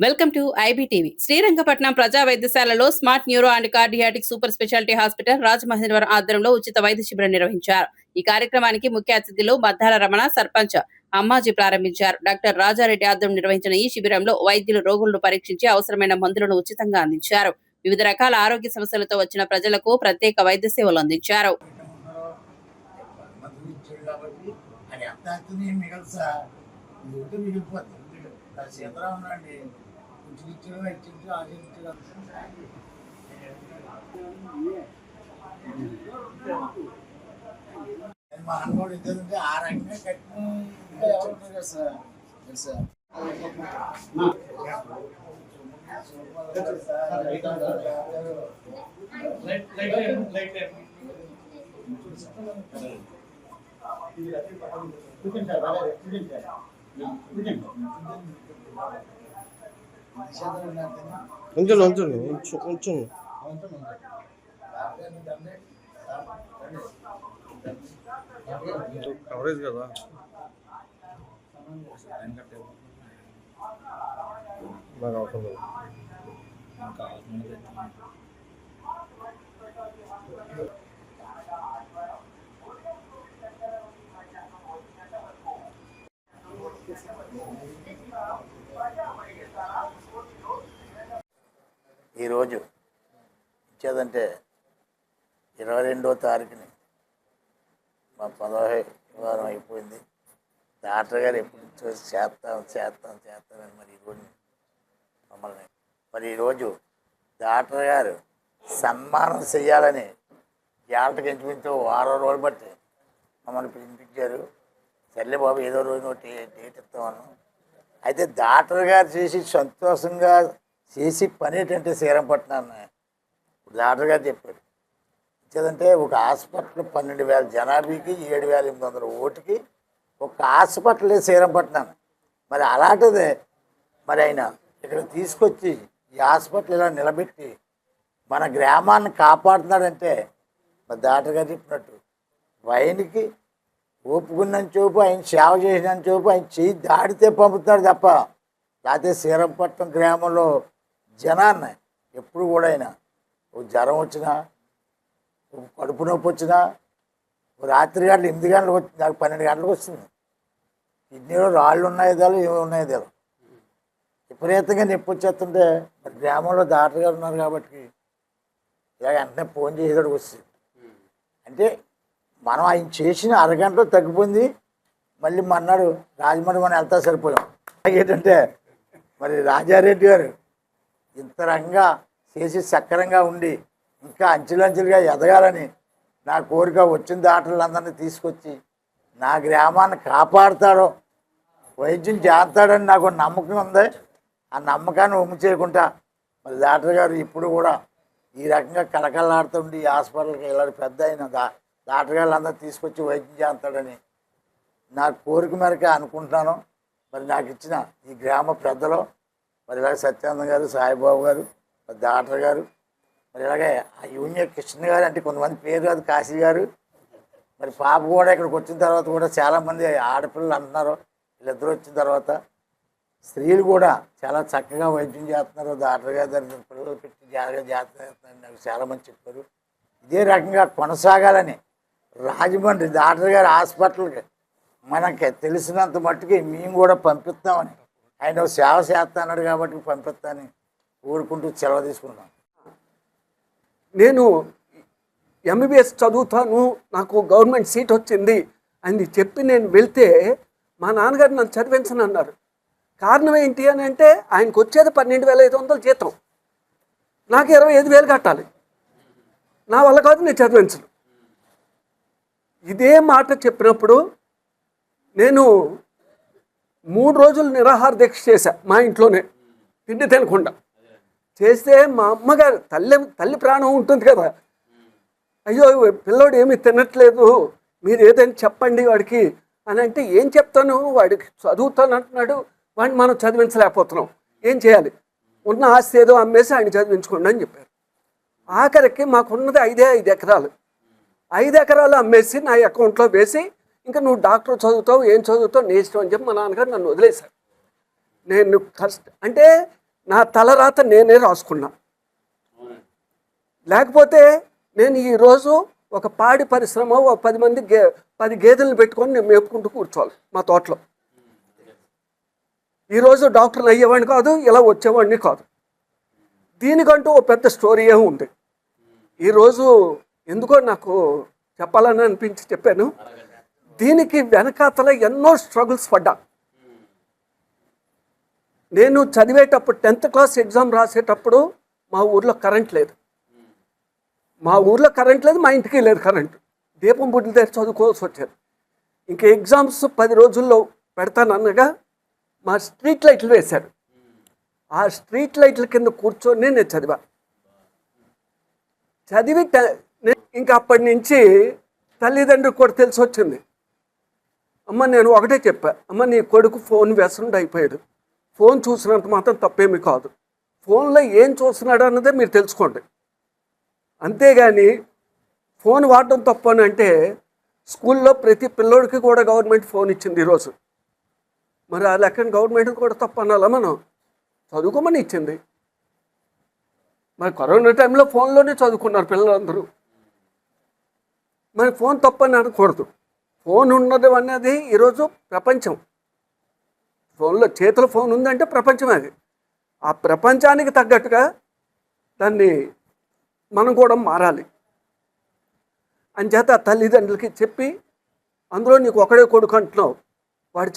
Welcome to IBTV. Srirangapatnam ప్రజా వైద్యశాలలో smart neuro and cardiac super speciality hospital Rajamahendravaram ఆధ్వర్యంలో ఉచిత వైద్య శిబిరం నిర్వహించారు. ఈ కార్యక్రమానికి ముఖ్య అతిథులు మద్దాల రమణ, సర్పంచ్ అమ్మాజీ ప్రారంభించారు. డాక్టర్ రాజారెడ్డి ఆధ్వర్యం నిర్వహించిన ఈ శిబిరంలో వైద్యులు రోగులను పరీక్షించి అవసరమైన మందులను ఉచితంగా అందించారు. వివిధ రకాల ఆరోగ్య సమస్యలతో వచ్చిన ప్రజలకు ప్రత్యేక వైద్య సేవలు అందించారు. మా అన్నోడు ఇద్దరు ఆ రకంగా కట్టిన సార్ ఉంచండి కవరేజ్ కదా. నాకు అవసరం లేదు. ఈరోజు ఇచ్చేదంటే 22వ తారీఖుని మా 10వ వారం అయిపోయింది. డాక్టర్ గారు ఎప్పుడు చూసి చేస్తామని మరి ఈరోజు డాక్టర్ గారు సన్మానం చేయాలని జాగ్రత్తగా ఎంచుకుంటూ వారం రోజులు బట్టి మమ్మల్ని పిలిపించారు. సర్లే బాబు ఏదో రోజు డేట్ ఇస్తామన్నాం. అయితే డాక్టర్ గారు చేసి సంతోషంగా చేసి పని ఏంటంటే శ్రీరంగపట్నాన్ని డాక్టర్ గారు చెప్పారు. ఇచ్చేదంటే ఒక హాస్పిటల్ 12,000 జనాభాకి 7,800 ఓటుకి ఒక హాస్పిటల్ శ్రీరంగపట్నాన్ని. మరి అలాంటిదే మరి ఆయన ఇక్కడ తీసుకొచ్చి ఈ హాస్పిటల్ ఇలా నిలబెట్టి మన గ్రామాన్ని కాపాడుతున్నాడంటే మరి డాక్టర్ గారు చెప్పినట్టు ఆయనకి ఒప్పుకున్న చూపు, ఆయన సేవ చేసిన చూపు, ఆయన చెయ్యి దాడితే పంపుతున్నాడు తప్ప లేకపోతే శ్రీరంగపట్నం గ్రామంలో జనాన్ని ఎప్పుడు కూడా ఆయన ఒక జ్వరం వచ్చినా, ఒక కడుపు నొప్పి వచ్చినా, రాత్రి గంటలు 8 గంటలకు వచ్చి నాకు 12 గంటలకు వస్తుంది. కిడ్నీలో రాళ్ళు ఉన్నాయేదో ఏమి ఉన్నాయేదో విపరీతంగా నొప్పి వచ్చేస్తుంటే మరి గ్రామంలో డాక్టర్ గారు ఉన్నారు కాబట్టి ఇలాగ వెంటనే ఫోన్ చేసేటోడికి వస్తుంది. అంటే మనం ఆయన చేసిన అరగంటలో తగ్గిపోయింది. మళ్ళీ మన్నాడు రాజమండ్రి మనం వెళ్తా సరిపోయాం. ఏంటంటే మరి రాజారెడ్డి గారు ఇంత రంగా చేసి సక్రంగా ఉండి ఇంకా అంచెలంచెలుగా ఎదగాలని నా కోరిక. వచ్చిన డాక్టర్లందరినీ తీసుకొచ్చి నా గ్రామాన్ని కాపాడుతాడో, వైద్యం చేస్తాడని నాకు నమ్మకం ఉంది. ఆ నమ్మకాన్ని ఒమ్ము చేయకుండా మరి డాక్టర్ గారు ఇప్పుడు కూడా ఈ రకంగా కలకలాడుతుండి ఈ హాస్పిటల్కి ఇలాంటి పెద్ద అయిన డాక్టర్ గారు అందరూ తీసుకొచ్చి వైద్యం చేస్తాడని నా కోరిక మేరకు అనుకుంటున్నాను. మరి నాకు ఇచ్చిన ఈ గ్రామ పెద్దలు మరి ఇలాగ సత్యానంద గారు, సాయిబాబు గారు, మరి డాక్టర్ గారు, మరి ఇలాగే ఆ యూనియన్ కృష్ణ గారు, అంటే కొంతమంది పేరు కాదు, కాశీ గారు, మరి పాప కూడా ఇక్కడికి వచ్చిన తర్వాత కూడా చాలామంది ఆడపిల్లలు అంటున్నారు. వీళ్ళిద్దరూ వచ్చిన తర్వాత స్త్రీలు కూడా చాలా చక్కగా వైద్యం చేస్తున్నారు. డాక్టర్ గారి దగ్గర పిల్లలు పెట్టి జాగ్రత్తగా చేస్తున్నారు నాకు చాలామంది చెప్పారు. ఇదే రకంగా కొనసాగాలని రాజమండ్రి డాక్టర్ గారి హాస్పిటల్కి మనకి తెలిసినంత మట్టుకి మేము కూడా పంపిస్తామని ఆయన సేవ చేస్తాడు కాబట్టి పంపిస్తానని ఊరుకుంటూ సెలవు తీసుకుంటాం. నేను ఎంబీబీఎస్ చదువుతాను, నాకు గవర్నమెంట్ సీట్ వచ్చింది అని చెప్పి నేను వెళ్తే మా నాన్నగారు నన్ను చదివించను అన్నారు. కారణం ఏంటి అని అంటే ఆయనకు వచ్చేది 12,500 జీతం, నాకు 25,000 కట్టాలి. నా వల్ల కాదు, నేను చదివించను. ఇదే మాట చెప్పినప్పుడు నేను 3 రోజులు నిరాహార దీక్ష చేశా మా ఇంట్లోనే, తిండి తినకుండా చేస్తే మా అమ్మగారు తల్లి ప్రాణం ఉంటుంది కదా, అయ్యో పిల్లోడు ఏమీ తినట్లేదు, మీరు ఏదైనా చెప్పండి వాడికి అని అంటే, ఏం చెప్తాను, వాడికి చదువుతాను అంటున్నాడు, వాడిని మనం చదివించలేకపోతున్నాం, ఏం చేయాలి, ఉన్న ఆస్తి ఏదో అమ్మేసి ఆయన చదివించుకోండి అని చెప్పారు. ఆఖరికి మాకున్నది 5 ఎకరాలు. 5 ఎకరాలు అమ్మేసి నా అకౌంట్లో వేసి ఇంకా నువ్వు డాక్టర్ చదువుతావు ఏం చదువుతావు నీ ఇష్టం అని చెప్పి మా నాన్నగారు నన్ను వదిలేశారు. నేను అంటే నా తలరాత నేనే రాసుకున్నా. లేకపోతే నేను ఈరోజు ఒక పాడి పరిశ్రమ, ఒక 10 గేదెలను పెట్టుకొని నేను మేపుకుంటూ కూర్చోవాలి మా తోటలో. ఈరోజు డాక్టర్ని అయ్యేవాడిని కాదు, ఇలా వచ్చేవాడిని కాదు. దీనికంటూ ఒక పెద్ద స్టోరీయే ఉంది. ఈరోజు ఎందుకో నాకు చెప్పాలని అనిపించి చెప్పాను. దీనికి వెనకాతల ఎన్నో స్ట్రగుల్స్ పడ్డా. నేను చదివేటప్పుడు 10th క్లాస్ ఎగ్జామ్ రాసేటప్పుడు మా ఊర్లో కరెంట్ లేదు. మా ఇంటికి లేదు కరెంట్. దీపం బుడ్డి దగ్గర చదువుకోవాల్సి వచ్చేది. ఇంకా ఎగ్జామ్స్ 10 రోజుల్లో పెడతానన్నగా మా స్ట్రీట్ లైట్లు వేశారు. ఆ స్ట్రీట్ లైట్ల కింద కూర్చొని నేను చదివి ఇంకా అప్పటి నుంచి తల్లిదండ్రులకు కూడా తెలిసి వచ్చింది. అమ్మ నేను ఒకటే చెప్పా, అమ్మ నీ కొడుకు ఫోన్ వ్యసనుడు అయిపోయాడు. ఫోన్ చూసినంత మాత్రం తప్పేమీ కాదు. ఫోన్లో ఏం చూస్తున్నాడు అన్నదే మీరు తెలుసుకోండి. అంతేగాని ఫోన్ వాడటం తప్పు అని అంటే స్కూల్లో ప్రతి పిల్లోడికి కూడా గవర్నమెంట్ ఫోన్ ఇచ్చింది ఈరోజు. మరి ఆ లెక్కన గవర్నమెంట్ కూడా తప్పు అనాలా? మనం చదువుకోమని ఇచ్చింది. మరి కరోనా టైంలో ఫోన్లోనే చదువుకున్నారు పిల్లలందరూ. మరి ఫోన్ తప్పని అనకూడదు. ఫోన్ ఉన్నది అన్నది ఈరోజు ప్రపంచం. ఫోన్లో చేతిలో ఫోన్ ఉందంటే ప్రపంచం అది. ఆ ప్రపంచానికి తగ్గట్టుగా దాన్ని మనం కూడా మారాలి. అంచేత తల్లిదండ్రులకి చెప్పి, అందులో నీకు ఒకడే కొడుకు అంటున్నావు,